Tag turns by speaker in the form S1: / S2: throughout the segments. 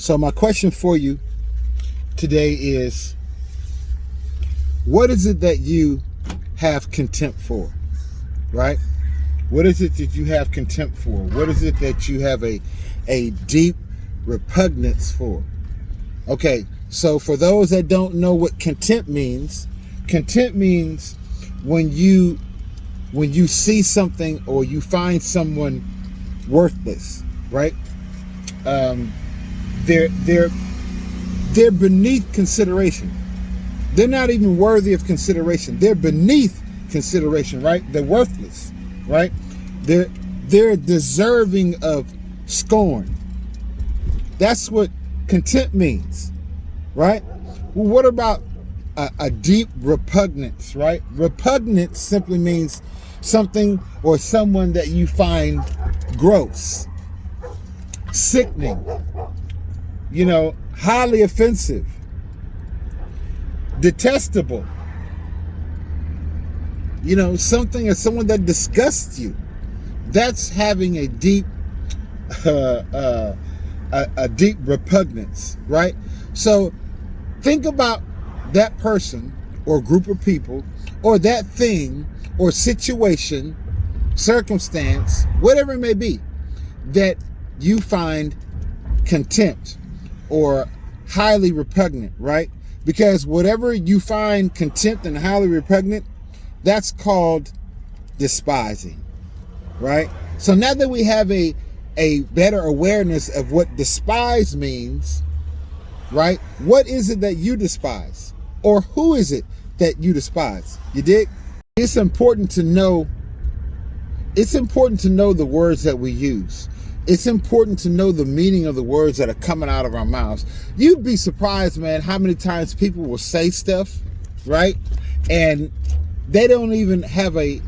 S1: So my question for you today is, what is it that you have contempt for, right? What is it that you have contempt for? What is it that you have a deep repugnance for? Okay, so for those that don't know what contempt means when you see something or you find someone worthless, right? They're beneath consideration. They're not even worthy of consideration. They're beneath consideration, right? They're worthless, right? They're deserving of scorn. That's what contempt means, right? Well, what about a deep repugnance, right? Repugnance simply means something or someone that you find gross, sickening, highly offensive, detestable, something or someone that disgusts you. That's having a deep deep repugnance, right? So think about that person or group of people or that thing or situation, circumstance, whatever it may be, that you find contempt or highly repugnant, right? Because whatever you find contempt and highly repugnant, that's called despising, right? So now that we have a better awareness of what despise means, right? What is it that you despise? Or who is it that you despise? You dig? It's important to know the words that we use. It's important to know the meaning of the words that are coming out of our mouths. You'd be surprised, man, how many times people will say stuff, right? And they don't even have a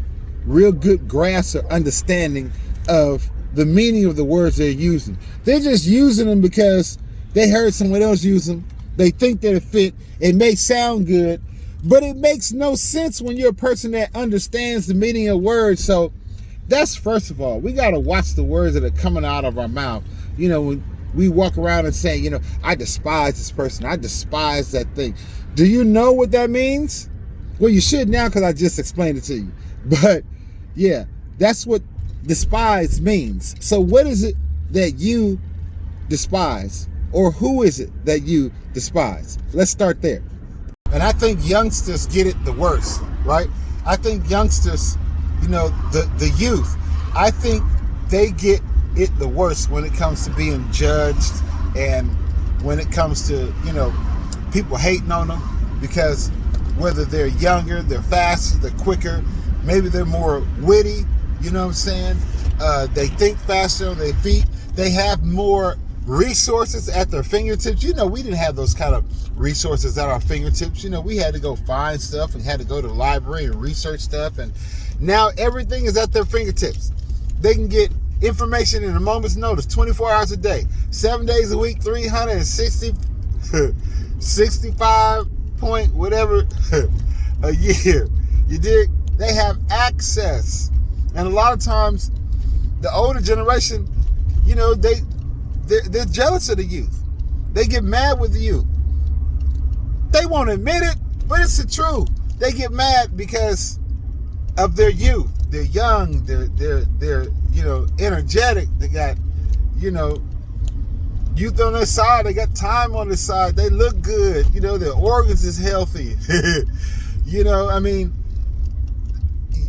S1: real good grasp or understanding of the meaning of the words they're using. They're just using them because they heard someone else use them. They think that it fit. It may sound good, but it makes no sense when you're a person that understands the meaning of words. So that's, first of all, we got to watch the words that are coming out of our mouth. When we walk around and say, I despise this person. I despise that thing. Do you know what that means? Well, you should now because I just explained it to you. But yeah, that's what despise means. So what is it that you despise? Or who is it that you despise? Let's start there. And I think youngsters get it the worst, right? I think youngsters, the youth, I think they get it the worst when it comes to being judged and when it comes to, people hating on them because whether they're younger, they're faster, they're quicker, maybe they're more witty, you know what I'm saying? They think faster on their feet. They have more resources at their fingertips. We didn't have those kind of resources at our fingertips. We had to go find stuff and had to go to the library and research stuff. And now everything is at their fingertips. They can get information in a moment's notice, 24 hours a day, 7 days a week, 360, 65 point whatever a year. You dig? They have access. And a lot of times the older generation, they're jealous of the youth. They get mad with the youth. They won't admit it, but it's the truth. They get mad because of their youth. They're young. They're energetic. They got, youth on their side. They got time on their side. They look good. Their organs is healthy.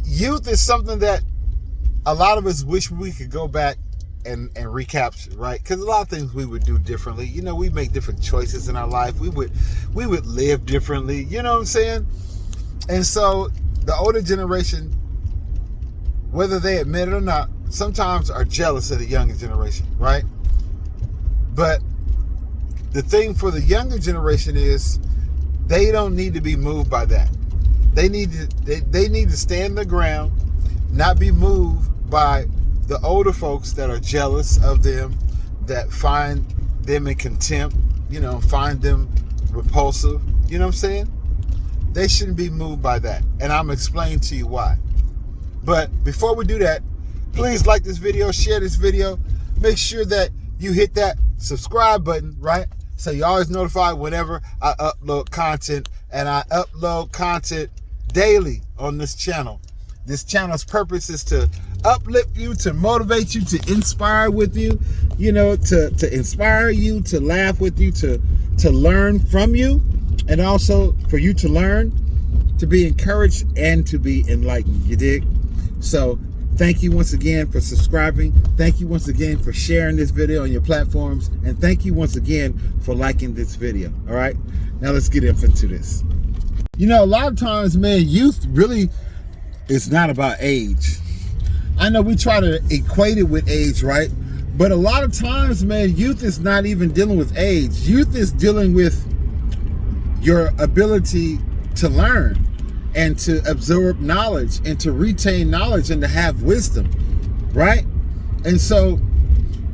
S1: Youth is something that a lot of us wish we could go back and recapture, right? Because a lot of things we would do differently. We make different choices in our life. We would live differently. You know what I'm saying? And so the older generation, whether they admit it or not, sometimes are jealous of the younger generation, right? But the thing for the younger generation is they don't need to be moved by that. They need to stand their ground, not be moved by the older folks that are jealous of them, that find them in contempt, find them repulsive. You know what I'm saying? They shouldn't be moved by that. And I'm explaining to you why. But before we do that, please like this video, share this video. Make sure that you hit that subscribe button, right? So you're always notified whenever I upload content, and I upload content daily on this channel. This channel's purpose is to uplift you, to motivate you, to inspire with you, to inspire you, to laugh with you, to learn from you, and also for you to learn, to be encouraged, and to be enlightened. You dig? So thank you once again for subscribing. Thank you once again for sharing this video on your platforms. And thank you once again for liking this video. All right, now let's get into this. A lot of times, man, youth really is not about age. I know we try to equate it with age, right? But a lot of times, man, youth is not even dealing with age. Youth is dealing with your ability to learn and to absorb knowledge and to retain knowledge and to have wisdom, right? And so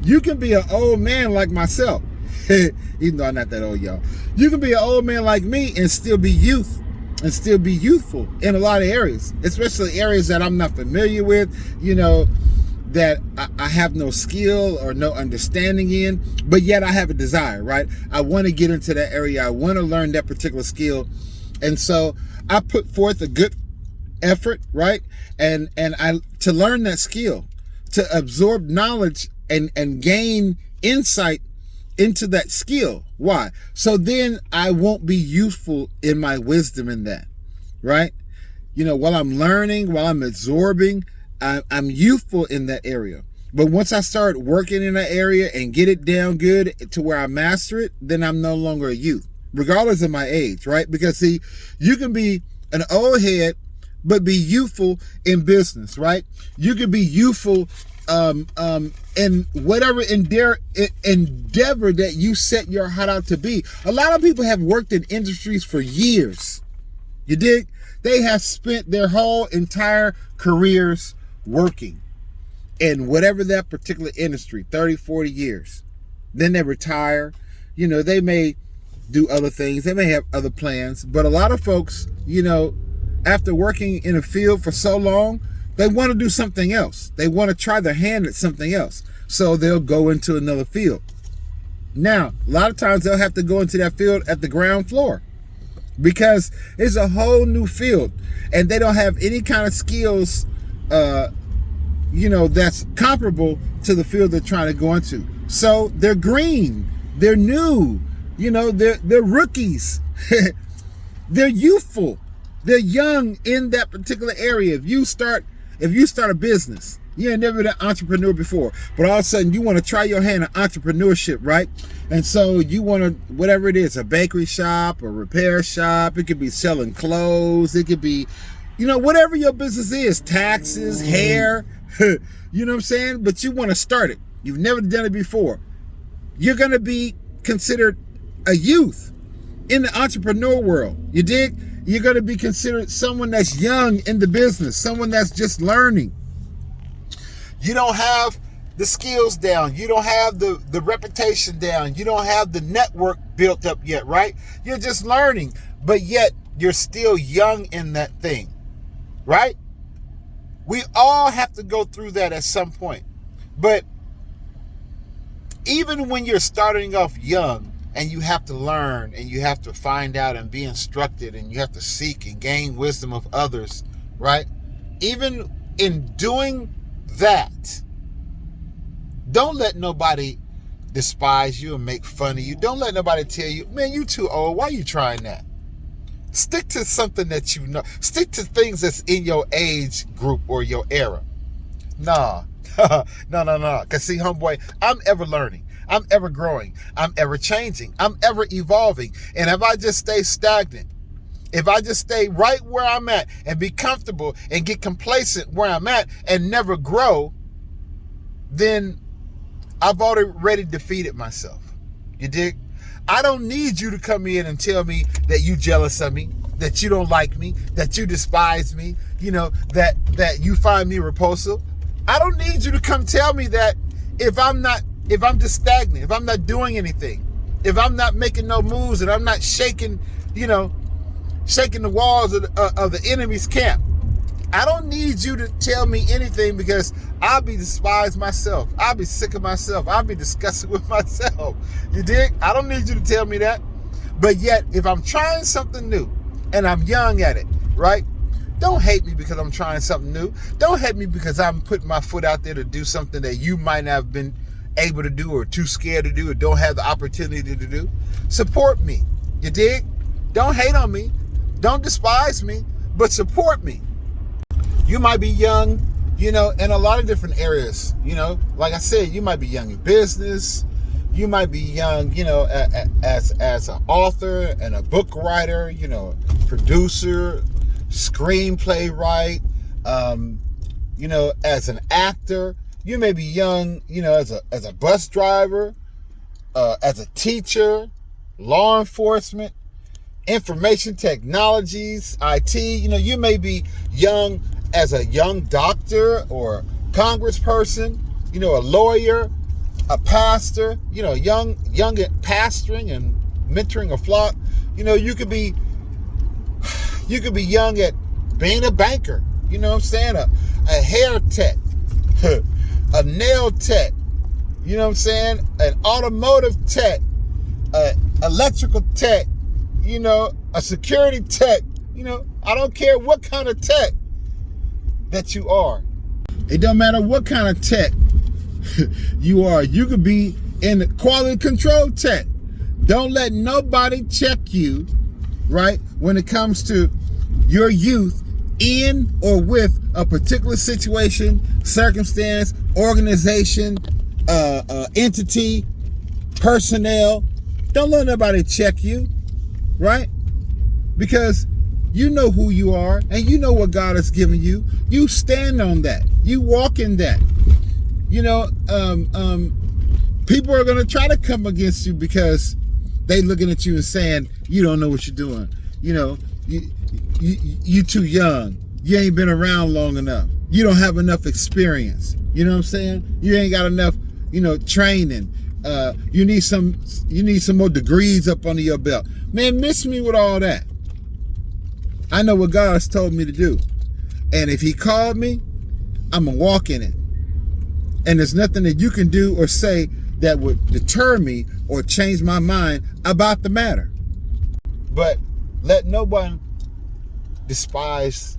S1: you can be an old man like myself, even though I'm not that old, y'all. You can be an old man like me and still be youthful in a lot of areas, especially areas that I'm not familiar with, that I have no skill or no understanding in, but yet I have a desire, right? I want to get into that area. I want to learn that particular skill. And so I put forth a good effort, right? And I to learn that skill, to absorb knowledge and gain insight into that skill. Why? So then I won't be youthful in my wisdom in that, right? While I'm learning, while I'm absorbing, I'm youthful in that area. But once I start working in that area and get it down good to where I master it, then I'm no longer a youth, regardless of my age, right? Because see, you can be an old head, but be youthful in business, right? You can be youthful in whatever endeavor that you set your heart out to be. A lot of people have worked in industries for years. You dig? They have spent their whole entire careers working in whatever that particular industry, 30, 40 years. Then they retire. They may do other things. They may have other plans. But a lot of folks, after working in a field for so long, they want to do something else. They want to try their hand at something else. So they'll go into another field. Now, a lot of times they'll have to go into that field at the ground floor because it's a whole new field and they don't have any kind of skills, that's comparable to the field they're trying to go into. So they're green, they're new, they're rookies, they're youthful, they're young in that particular area. If you start a business, you ain't never been an entrepreneur before, but all of a sudden you want to try your hand at entrepreneurship, right? And so you want to, whatever it is, a bakery shop, a repair shop, it could be selling clothes, it could be, whatever your business is, taxes, hair, you know what I'm saying? But you want to start it. You've never done it before. You're going to be considered a youth in the entrepreneur world. You dig? You're going to be considered someone that's young in the business, someone that's just learning. You don't have the skills down. You don't have the reputation down. You don't have the network built up yet, right? You're just learning, but yet you're still young in that thing, right? We all have to go through that at some point. But even when you're starting off young and you have to learn and you have to find out and be instructed and you have to seek and gain wisdom of others, right? Even in doing that, don't let nobody despise you and make fun of you. Don't let nobody tell you, man, you too old. Why are you trying that? Stick to something that you know. Stick to things that's in your age group or your era. No. Because see, homeboy, I'm ever learning. I'm ever growing. I'm ever changing. I'm ever evolving. And if I just stay stagnant, if I just stay right where I'm at and be comfortable and get complacent where I'm at and never grow, then I've already defeated myself. You dig? I don't need you to come in and tell me that you jealous of me, that you don't like me, that you despise me, that you find me repulsive. I don't need you to come tell me that if I'm just stagnant, if I'm not doing anything, if I'm not making no moves and I'm not shaking the walls of the enemy's camp. I don't need you to tell me anything because I'll be despised myself. I'll be sick of myself. I'll be disgusted with myself. You dig? I don't need you to tell me that. But yet, if I'm trying something new and I'm young at it, right? Don't hate me because I'm trying something new. Don't hate me because I'm putting my foot out there to do something that you might not have been able to do or too scared to do or don't have the opportunity to do. Support me. You dig? Don't hate on me. Don't despise me, but support me. You might be young, in a lot of different areas. Like I said, you might be young in business. You might be young, as an author and a book writer, producer, screenplay writer, as an actor. You may be young, as a bus driver, as a teacher, law enforcement, information technologies, IT. You may be young as a young doctor or congressperson, a lawyer, a pastor, young at pastoring and mentoring a flock. You could be young at being a banker, a hair tech, a nail tech, an automotive tech, electrical tech, a security tech, I don't care what kind of tech that you are. It don't matter what kind of tech you are. You could be in quality control tech. Don't let nobody check you, right, when it comes to your youth in or with a particular situation, circumstance, organization, entity, personnel. Don't let nobody check you, right? Because you know who you are and you know what God has given you. You stand on that. You walk in that. People are going to try to come against you because they looking at you and saying, you don't know what you're doing. You too young. You ain't been around long enough. You don't have enough experience. You know what I'm saying? You ain't got enough, training. You need some more degrees up under your belt. Man, miss me with all that. I know what God has told me to do. And if he called me, I'm going to walk in it. And there's nothing that you can do or say that would deter me or change my mind about the matter. But let no one despise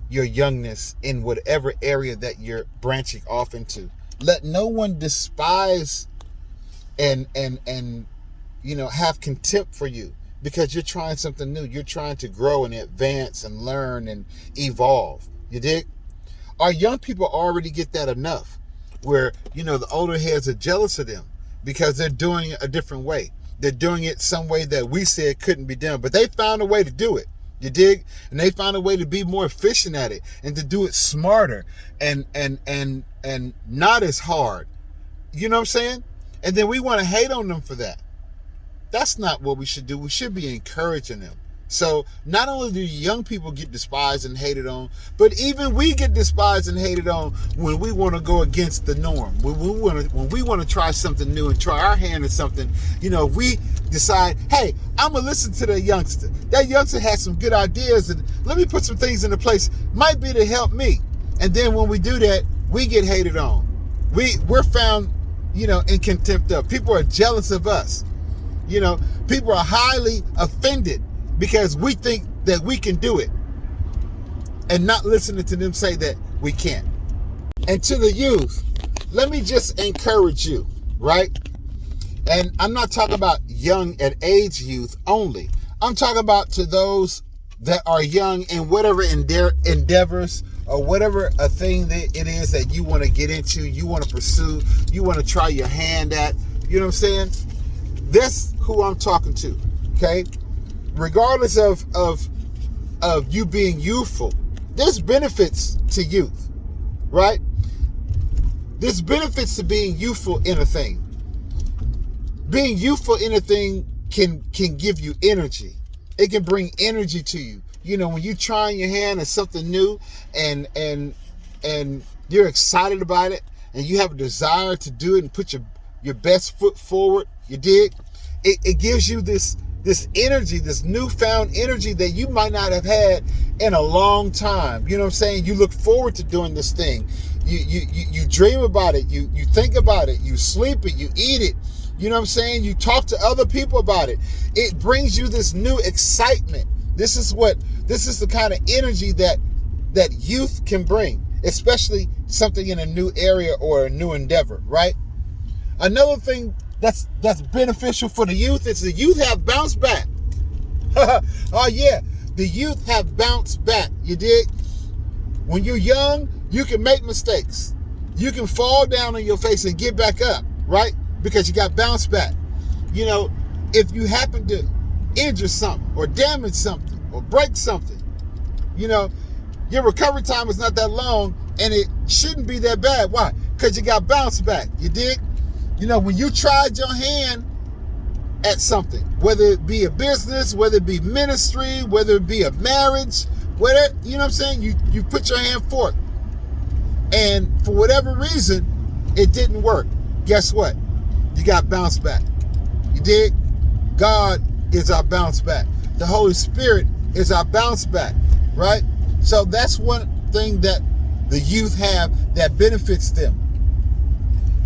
S1: your youngness in whatever area that you're branching off into. Let no one despise and have contempt for you because you're trying something new. You're trying to grow and advance and learn and evolve. You dig? Our young people already get that enough where, the older heads are jealous of them because they're doing it a different way. They're doing it some way that we said couldn't be done, but they found a way to do it. You dig? And they found a way to be more efficient at it and to do it smarter and not as hard. You know what I'm saying? And then we want to hate on them for that. That's not what we should do. We should be encouraging them. So not only do young people get despised and hated on, but even we get despised and hated on when we want to go against the norm. When we want to try something new and try our hand at something, we decide, hey, I'm going to listen to that youngster. That youngster has some good ideas and let me put some things into place. Might be to help me. And then when we do that, we get hated on. We're found, in contempt of. People are jealous of us. People are highly offended because we think that we can do it and not listening to them say that we can't. And to the youth, let me just encourage you, right? And I'm not talking about young at age youth only. I'm talking about to those that are young in whatever endeavors or whatever a thing that it is that you want to get into, you want to pursue, you want to try your hand at. You know what I'm saying? That's who I'm talking to, okay? Regardless of you being youthful, there's benefits to youth, right? There's benefits to being youthful in a thing. Being youthful in a thing can give you energy. It can bring energy to you. When you're trying your hand at something new and you're excited about it and you have a desire to do it and put your best foot forward, you dig? It gives you this this energy, this newfound energy that you might not have had in a long time. You know what I'm saying? You look forward to doing this thing. You dream about it. You think about it. You sleep it. You eat it. You know what I'm saying? You talk to other people about it. It brings you this new excitement. This is the kind of energy that youth can bring, especially something in a new area or a new endeavor, right? Another thing that's beneficial for the youth is the youth have bounced back. Oh yeah, the youth have bounced back. You dig? When you're young, you can make mistakes. You can fall down on your face and get back up, right? Because you got bounced back. You know, if you happen to injure something or damage something or break something, you know, your recovery time is not that long and it shouldn't be that bad. Why? Because you got bounced back. You dig? You know, when you tried your hand at something, whether it be a business, whether it be ministry, whether it be a marriage, whatever, you know what I'm saying? You put your hand forth. And for whatever reason, it didn't work. Guess what? You got bounced back. You dig? God is our bounce back. The Holy Spirit is our bounce back, right? So that's one thing that the youth have that benefits them,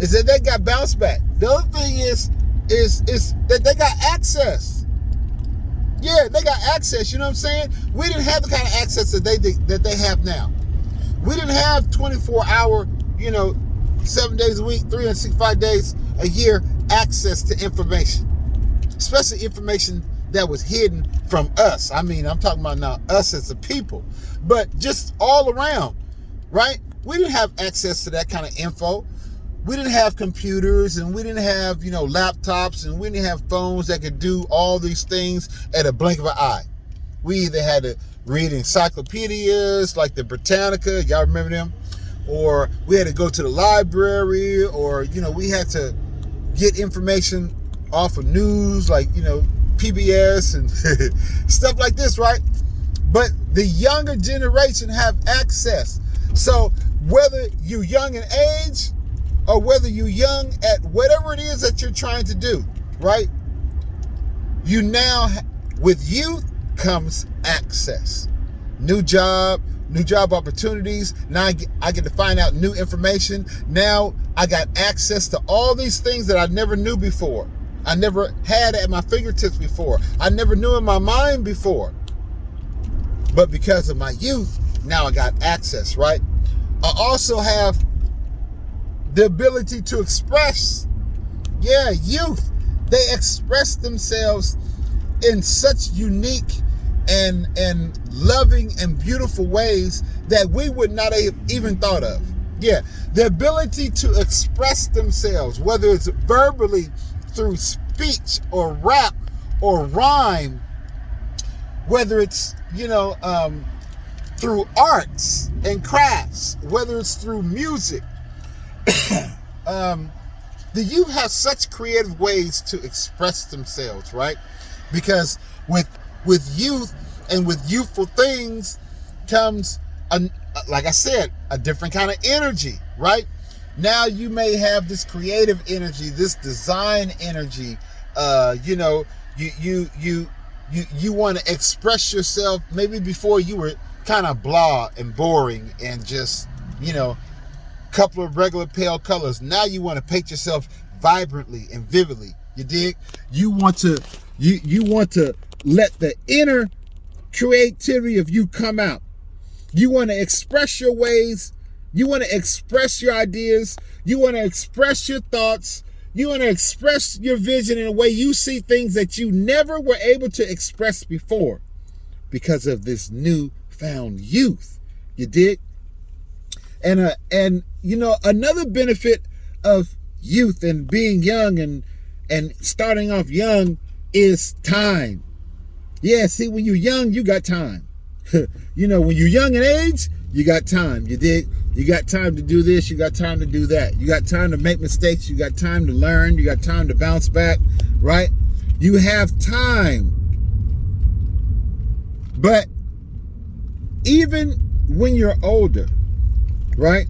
S1: is that they got bounce back. The other thing is that they got access. Yeah, they got access. You know what I'm saying? We didn't have the kind of access that they have now. We didn't have 24-hour, 7 days a week, 365 days a year access to information, especially information that was hidden from us. I mean, I'm talking about now us as a people, but just all around, right? We didn't have access to that kind of info. We didn't have computers, and we didn't have, laptops, and we didn't have phones that could do all these things at a blink of an eye. We either had to read encyclopedias like the Britannica, y'all remember them? Or we had to go to the library, or, we had to get information off of news like, PBS and stuff like this, right? But the younger generation have access. So whether you're young in age or whether you're young at whatever it is that you're trying to do, right? You now, with youth comes access. New job opportunities. Now I get to find out new information. Now I got access to all these things that I never knew before. I never had at my fingertips before. I never knew in my mind before. But because of my youth, now I got access, right? I also have the ability to express. Yeah, youth, they express themselves in such unique and loving and beautiful ways that we would not have even thought of. Yeah, the ability to express themselves, whether it's verbally through speech or rap or rhyme, whether it's, through arts and crafts, whether it's through music. The youth have such creative ways to express themselves, right? Because with youth and with youthful things comes, like I said, a different kind of energy, right? Now you may have this creative energy, this design energy. You want to express yourself. Maybe before you were kind of blah and boring and just, couple of regular pale colors. Now you want to paint yourself vibrantly and vividly. You dig? You want to let the inner creativity of you come out. You want to express your ways. You want to express your ideas. You want to express your thoughts. You want to express your vision in a way you see things that you never were able to express before because of this newfound youth. You dig? And another benefit of youth and being young and starting off young is time. Yeah, see, when you're young, you got time. When you're young in age, you got time. You dig? You got time to do this. You got time to do that. You got time to make mistakes. You got time to learn. You got time to bounce back, right? You have time. But even when you're older, right?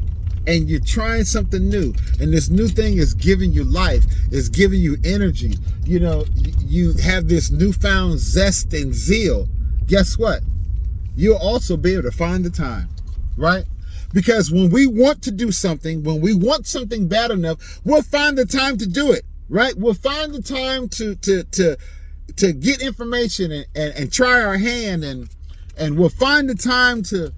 S1: and you're trying something new, and this new thing is giving you life, is giving you energy, you have this newfound zest and zeal, guess what? You'll also be able to find the time, right? Because when we want to do something, when we want something bad enough, we'll find the time to do it, right? We'll find the time to get information and try our hand, and we'll find the time to,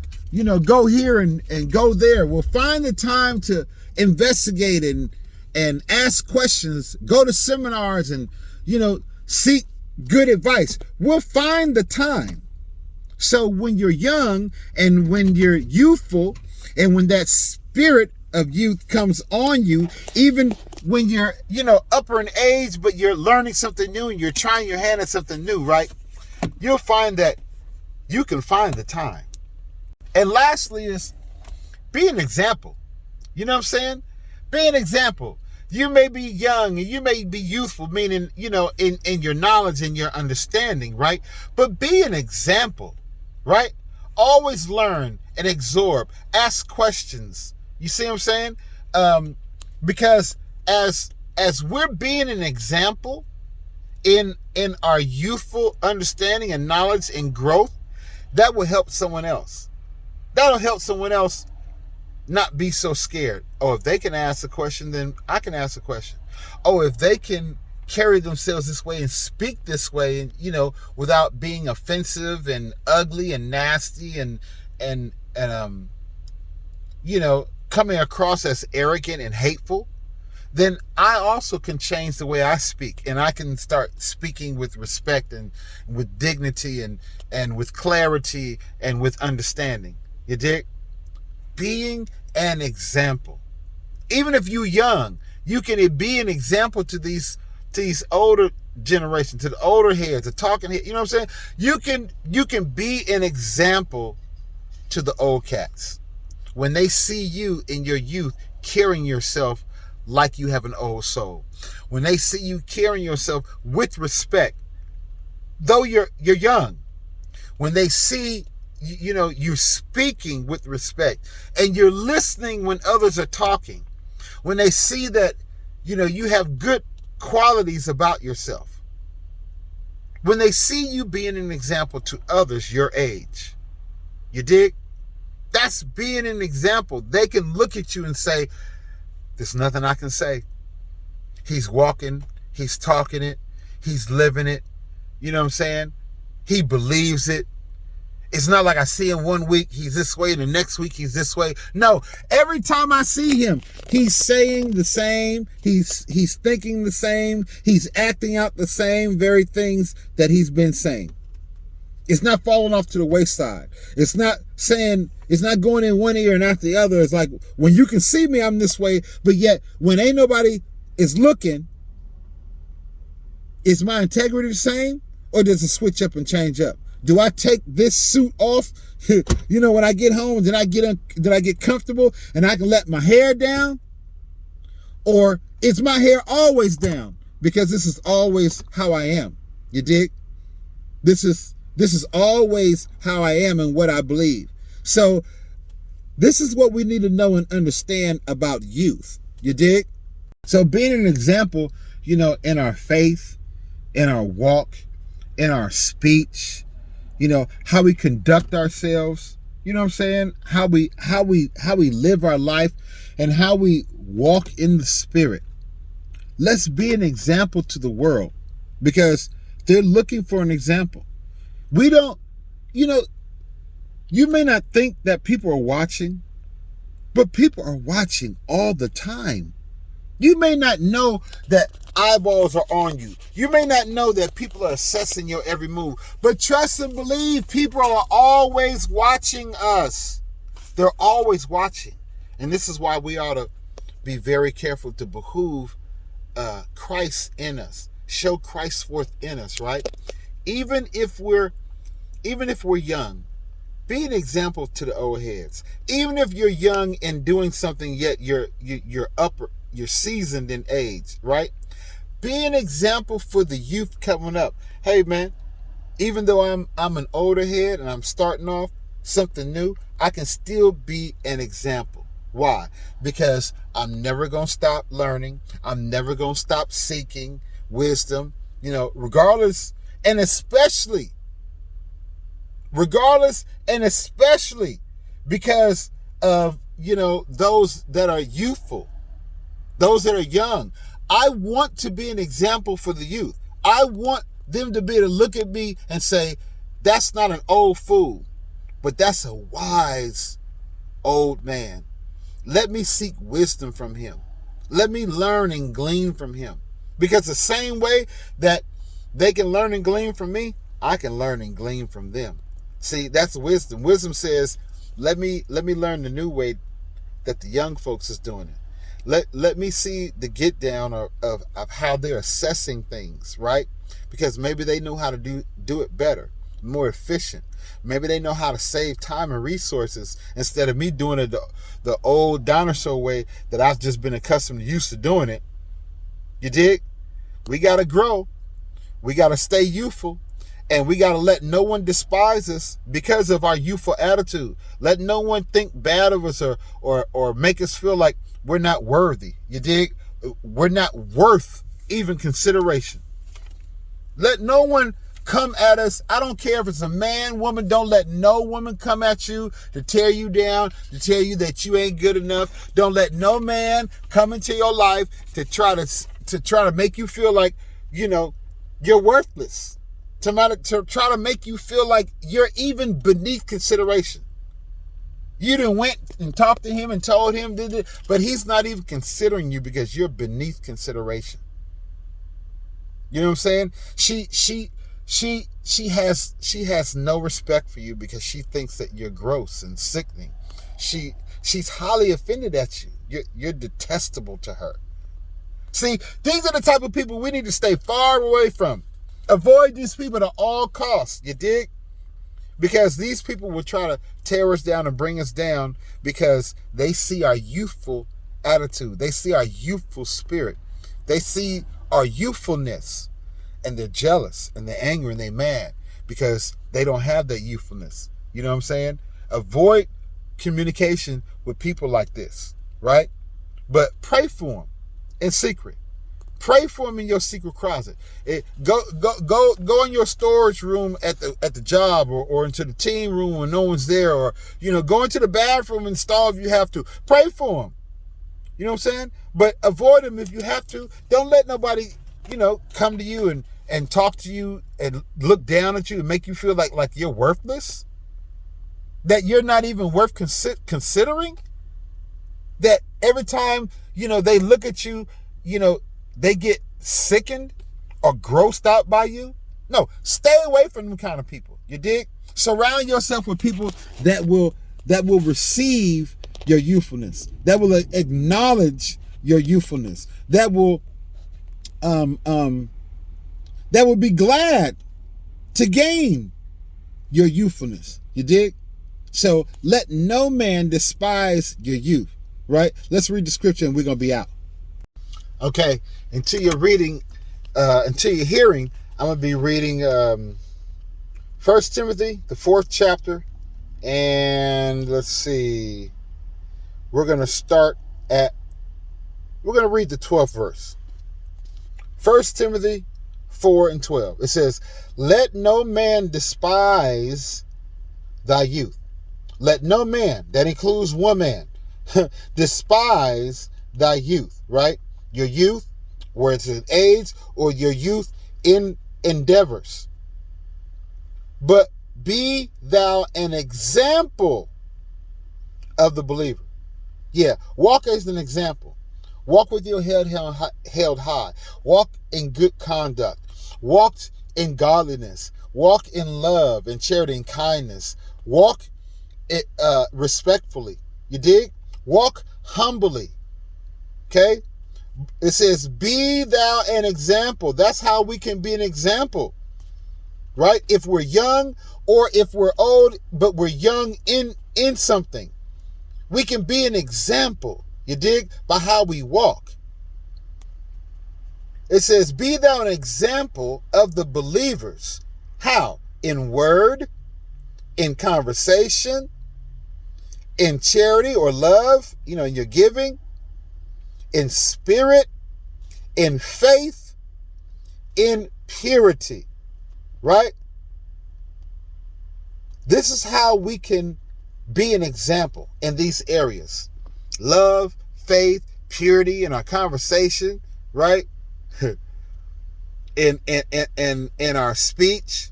S1: go here and go there. We'll find the time to investigate and ask questions, go to seminars and, seek good advice. We'll find the time. So when you're young and when you're youthful and when that spirit of youth comes on you, even when you're, upper in age, but you're learning something new and you're trying your hand at something new, right? You'll find that you can find the time. And lastly is be an example. You know what I'm saying? Be an example. You may be young and you may be youthful, meaning, in your knowledge and your understanding, right? But be an example, right? Always learn and absorb. Ask questions. You see what I'm saying? Because as we're being an example in our youthful understanding and knowledge and growth, that will help someone else. That'll help someone else not be so scared. Oh, if they can ask a question, then I can ask a question. Oh, if they can carry themselves this way and speak this way, and without being offensive and ugly and nasty and coming across as arrogant and hateful, then I also can change the way I speak, and I can start speaking with respect and with dignity and with clarity and with understanding. You dig? Being an example. Even if you're young, you can be an example to these older generation, to the older heads, the talking heads. You know what I'm saying? You can be an example to the old cats. When they see you in your youth carrying yourself like you have an old soul. When they see you carrying yourself with respect, though you're young. When they see you're speaking with respect and you're listening when others are talking. When they see that you have good qualities about yourself. When they see you being an example to others your age. You dig? That's being an example. They can look at you and say, there's nothing I can say. He's walking, he's talking it, he's living it. You know what I'm saying? He believes it. It's not like I see him one week, he's this way, and the next week he's this way. No, every time I see him, he's saying the same, he's thinking the same, he's acting out the same very things that he's been saying. It's not falling off to the wayside. It's not going in one ear and out the other. It's like, when you can see me, I'm this way, but yet when ain't nobody is looking, is my integrity the same, or does it switch up and change up? Do I take this suit off, when I get home, did I get comfortable and I can let my hair down? Or is my hair always down? Because this is always how I am. You dig? This is always how I am and what I believe. So this is what we need to know and understand about youth. You dig? So being an example, in our faith, in our walk, in our speech, how we conduct ourselves, you know what I'm saying? How we live our life and how we walk in the spirit. Let's be an example to the world because they're looking for an example. We don't, you may not think that people are watching, but people are watching all the time. You may not know that eyeballs are on you. You may not know that people are assessing your every move. But trust and believe, people are always watching us. They're always watching. And this is why we ought to be very careful to behoove Christ in us. Show Christ forth in us, right? Even if we're young, be an example to the old heads. Even if you're young and doing something, yet you're seasoned in age, right? Be an example for the youth coming up. Hey man, even though I'm an older head and I'm starting off something new, I can still be an example, Why? Because I'm never going to stop learning. I'm never going to stop seeking wisdom, regardless and especially because of, those that are youthful, those that are young. I want to be an example for the youth. I want them to be able to look at me and say, that's not an old fool, but that's a wise old man. Let me seek wisdom from him. Let me learn and glean from him. Because the same way that they can learn and glean from me, I can learn and glean from them. See, that's wisdom. Wisdom says, let me learn the new way that the young folks is doing it. Let me see the get down of how they're assessing things, right? Because maybe they know how to do it better, more efficient. Maybe they know how to save time and resources instead of me doing it the old dinosaur way that I've just been accustomed to, used to doing it. You dig? We got to grow. We got to stay youthful. And we got to let no one despise us because of our youthful attitude. Let no one think bad of us or make us feel like we're not worthy. You dig? We're not worth even consideration. Let no one come at us. I don't care if it's a man, woman. Don't let no woman come at you to tear you down, to tell you that you ain't good enough. Don't let no man come into your life to try to make you feel like, you're worthless. To try to make you feel like you're even beneath consideration. You done went and talked to him and told him, but he's not even considering you because you're beneath consideration. You know what I'm saying? She has no respect for you because she thinks that you're gross and sickening. She's highly offended at you. You're detestable to her. See, these are the type of people we need to stay far away from. Avoid these people at all costs. You dig? Because these people will try to tear us down and bring us down because they see our youthful attitude. They see our youthful spirit. They see our youthfulness. And they're jealous and they're angry and they're mad because they don't have that youthfulness. You know what I'm saying? Avoid communication with people like this, right? But pray for them in secret. Pray for them in your secret closet. Go in your storage room at the job or into the team room when no one's there, or go into the bathroom and stall if you have to. Pray for them. You know what I'm saying? But avoid them if you have to. Don't let nobody come to you and talk to you and look down at you and make you feel like you're worthless, that you're not even worth considering, that every time they look at you, they get sickened or grossed out by you. No, stay away from them kind of people. You dig? Surround yourself with people that will receive your youthfulness, that will acknowledge your youthfulness, that will be glad to gain your youthfulness. You dig? So let no man despise your youth, right? Let's read the scripture and we're going to be out. Okay, until you're hearing, I'm going to be reading 1 Timothy, the 4th chapter, and let's see, we're going to read the 12th verse. 1 Timothy 4:12. It says, let no man despise thy youth. Let no man, that includes one man, despise thy youth, right? Your youth, whether it's in age or your youth in endeavors. But be thou an example of the believer. Yeah, walk as an example. Walk with your head held high. Walk in good conduct. Walk in godliness. Walk in love and charity and kindness. Walk respectfully. You dig? Walk humbly. Okay? It says, be thou an example. That's how we can be an example. Right? If we're young or if we're old, but we're young in something, we can be an example. You dig? By how we walk. It says, be thou an example of the believers. How? In word, in conversation, in charity or love, in your giving, in spirit, in faith, in purity, right? This is how we can be an example in these areas. Love, faith, purity in our conversation, right? in our speech,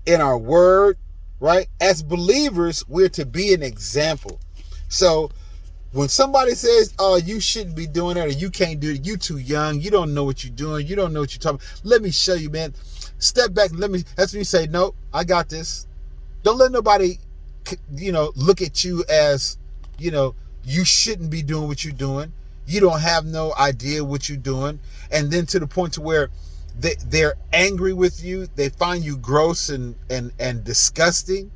S1: in our word, right? As believers, we're to be an example. So when somebody says, oh, you shouldn't be doing that, or you can't do it, you too young, you don't know what you're doing, you don't know what you're talking about, let me show you, man. Step back, that's when you say, no, I got this. Don't let nobody, look at you as, you shouldn't be doing what you're doing. You don't have no idea what you're doing. And then to the point to where they're angry with you. They find you gross and disgusting,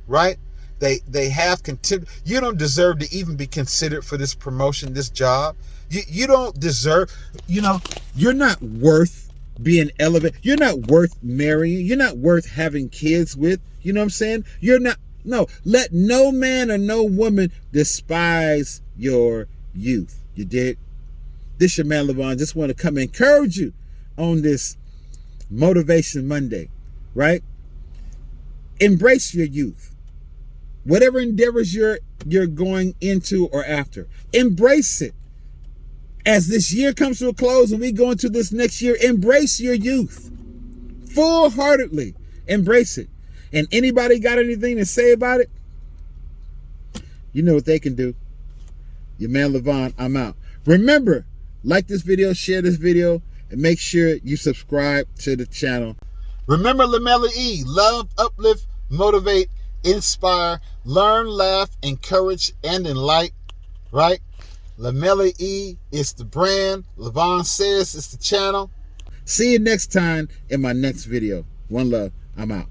S1: right? They have contempt. You don't deserve to even be considered for this promotion, this job. You don't deserve, you're not worth being elevated. You're not worth marrying. You're not worth having kids with. You know what I'm saying? You're not. No, let no man or no woman despise your youth. You did? This your man Levon. Just want to come encourage you on this Motivation Monday, right? Embrace your youth. Whatever endeavors you're going into or after, embrace it. As this year comes to a close and we go into this next year, embrace your youth. Full-heartedly embrace it. And anybody got anything to say about it? You know what they can do. Your man Levon, I'm out. Remember, like this video, share this video, and make sure you subscribe to the channel. Remember Lamella E, love, uplift, motivate, inspire, learn, laugh, encourage, and enlighten, right? Lamella E is the brand. Levon says it's the channel. See you next time in my next video. One love. I'm out.